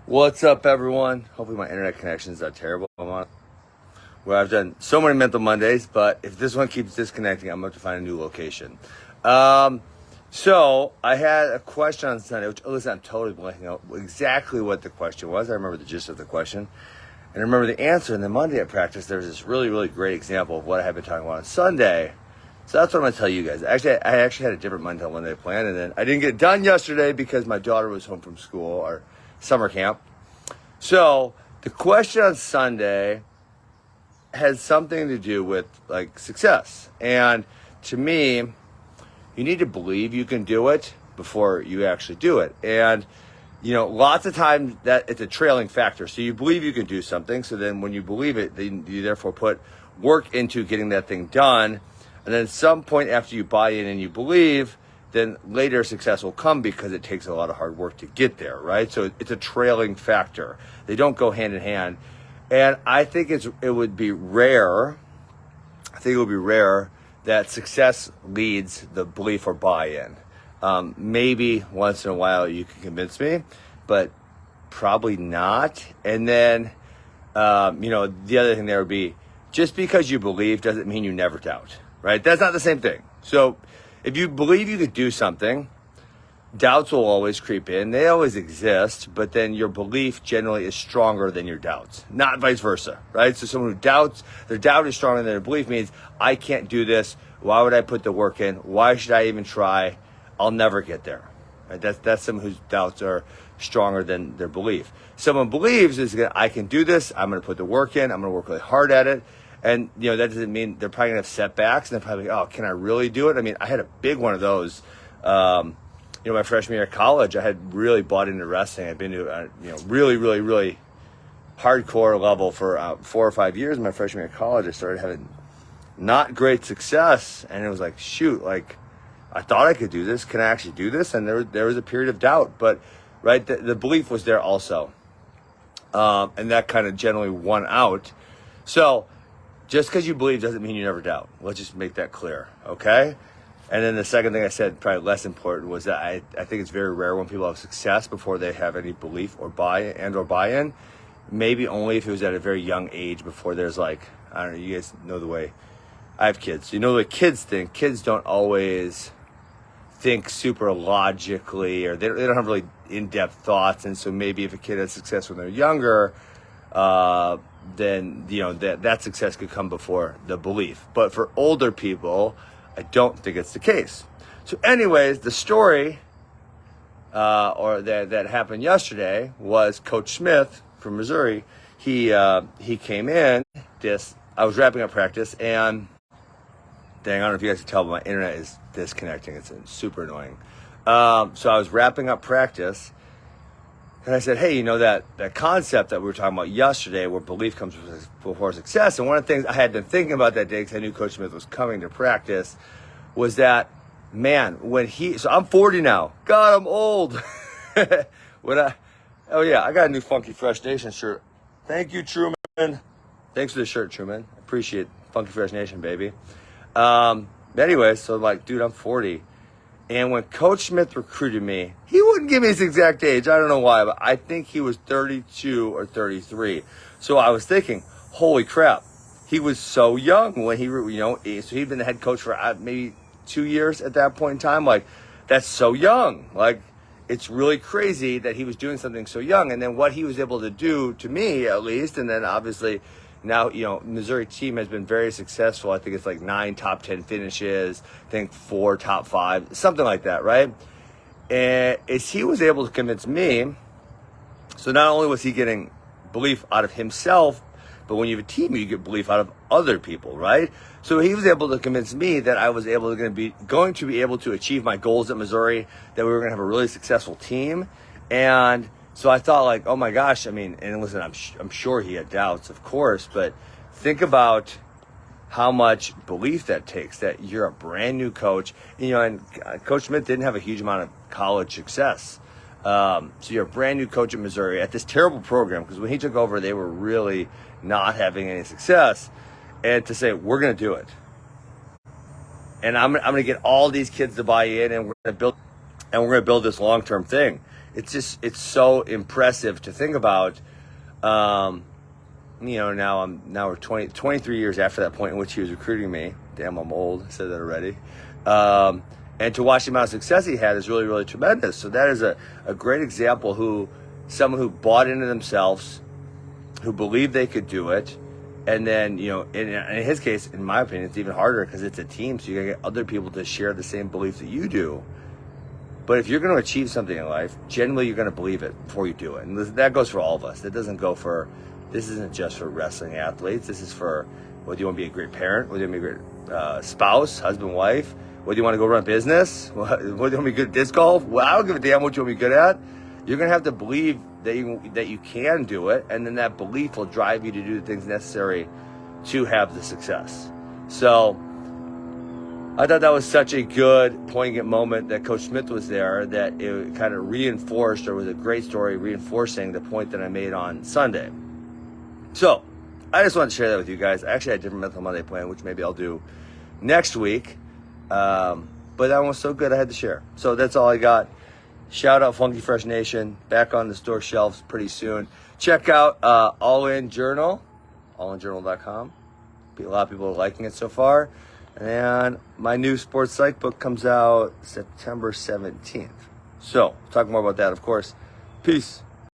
What's up, everyone? Hopefully my internet connection is not terrible. I'm on where I've done so many Mental Mondays, but if this one keeps disconnecting, I'm going to have to find a new location. So I had a question on Sunday, which, listen, I'm totally blanking out exactly what the question was. I remember the gist of the question, and I remember the answer. And then Monday at practice, there was this really, really great example of what I had been talking about on Sunday. So that's what I'm going to tell you guys. Actually, I had a different Mental Monday plan, and then I didn't get it done yesterday because my daughter was home from school, or summer camp. So the question on Sunday has something to do with like success. And to me, you need to believe you can do it before you actually do it. And, lots of times that it's a trailing factor. So you believe you can do something. So then when you believe it, then you therefore put work into getting that thing done. And then at some point after you buy in and you believe, then later success will come because it takes a lot of hard work to get there, right? So it's a trailing factor. They don't go hand in hand. And I think it would be rare that success leads the belief or buy-in. Maybe once in a while you can convince me, but probably not. And then, the other thing there would be, just because you believe doesn't mean you never doubt, right? That's not the same thing. So if you believe you could do something, doubts will always creep in. They always exist, but then your belief generally is stronger than your doubts, not vice versa, right? So someone who doubts, their doubt is stronger than their belief means, I can't do this. Why would I put the work in? Why should I even try? I'll never get there. Right? That's someone whose doubts are stronger than their belief. Someone believes I can do this. I'm going to put the work in. I'm going to work really hard at it. And, that doesn't mean they're probably going to have setbacks. And they're probably like, oh, can I really do it? I mean, I had a big one of those. My freshman year of college, I had really bought into wrestling. I'd been to, really, really, really hardcore level for 4 or 5 years. In my freshman year of college, I started having not great success. And it was like, shoot, like, I thought I could do this. Can I actually do this? And there was a period of doubt. But, right, the belief was there also. And that kind of generally won out. So just because you believe doesn't mean you never doubt. Let's just make that clear, okay? And then the second thing I said, probably less important, was that I think it's very rare when people have success before they have any belief or buy-in. Maybe only if it was at a very young age before there's like, I don't know, you guys know the way, I have kids. You know the way kids think. Kids don't always think super logically, or they don't have really in-depth thoughts. And so maybe if a kid has success when they're younger, then that success could come before the belief. But for older people, I don't think it's the case. So anyways, the story that happened yesterday was Coach Smith from Missouri. He came in. I was wrapping up practice, and dang, I don't know if you guys can tell, but my internet is disconnecting. It's super annoying. So I was wrapping up practice, and I said, hey, that concept that we were talking about yesterday where belief comes before success. And one of the things I had been thinking about that day, because I knew Coach Smith was coming to practice, was that, man, so I'm 40 now. God, I'm old. I got a new Funky Fresh Nation shirt. Thank you, Truman. Thanks for the shirt, Truman. I appreciate Funky Fresh Nation, baby. Anyway, so I'm like, dude, I'm 40. And when Coach Smith recruited me, he wouldn't give me his exact age. I don't know why, but I think he was 32 or 33. So I was thinking, holy crap, he was so young when so he'd been the head coach for maybe 2 years at that point in time. Like, that's so young. Like, it's really crazy that he was doing something so young. And then what he was able to do, to me at least, and then obviously now, Missouri team has been very successful. I think it's like 9 top 10 finishes, I think 4 top 5, something like that, right? And he was able to convince me. So not only was he getting belief out of himself, but when you have a team, you get belief out of other people, right? So he was able to convince me that I was going to be able to achieve my goals at Missouri, that we were going to have a really successful team. And so I thought, like, oh my gosh, I mean, and listen, I'm sure he had doubts, of course, but think about how much belief that takes, that you're a brand new coach. And Coach Smith didn't have a huge amount of college success. So you're a brand new coach at Missouri at this terrible program, because when he took over, they were really not having any success. And to say, we're going to do it. And I'm going to get all these kids to buy in, and we're going to build this long-term thing. it's so impressive to think about. Now we're 23 years after that point in which he was recruiting me. Damn, I'm old. I said that already. And to watch the amount of success he had is really, really tremendous. So that is a great example someone who bought into themselves, who believed they could do it. And then, in his case, in my opinion, it's even harder because it's a team. So you gotta get other people to share the same belief that you do. But if you're going to achieve something in life, generally you're going to believe it before you do it. And that goes for all of us. This isn't just for wrestling athletes. This is for whether you want to be a great parent, whether you want to be a great spouse, husband, wife, whether you want to go run a business, whether you want to be good at disc golf. Well, I don't give a damn what you want to be good at. You're going to have to believe that you can do it. And then that belief will drive you to do the things necessary to have the success. So I thought that was such a good, poignant moment that Coach Smith was there, that it kind of reinforced, or was a great story reinforcing the point that I made on Sunday. So I just wanted to share that with you guys. I actually had a different Mental Monday plan, which maybe I'll do next week. But that one was so good I had to share. So that's all I got. Shout out Funky Fresh Nation. Back on the store shelves pretty soon. Check out All In Journal, allinjournal.com. A lot of people are liking it so far. And my new sports psych book comes out September 17th. So, talk more about that, of course. Peace.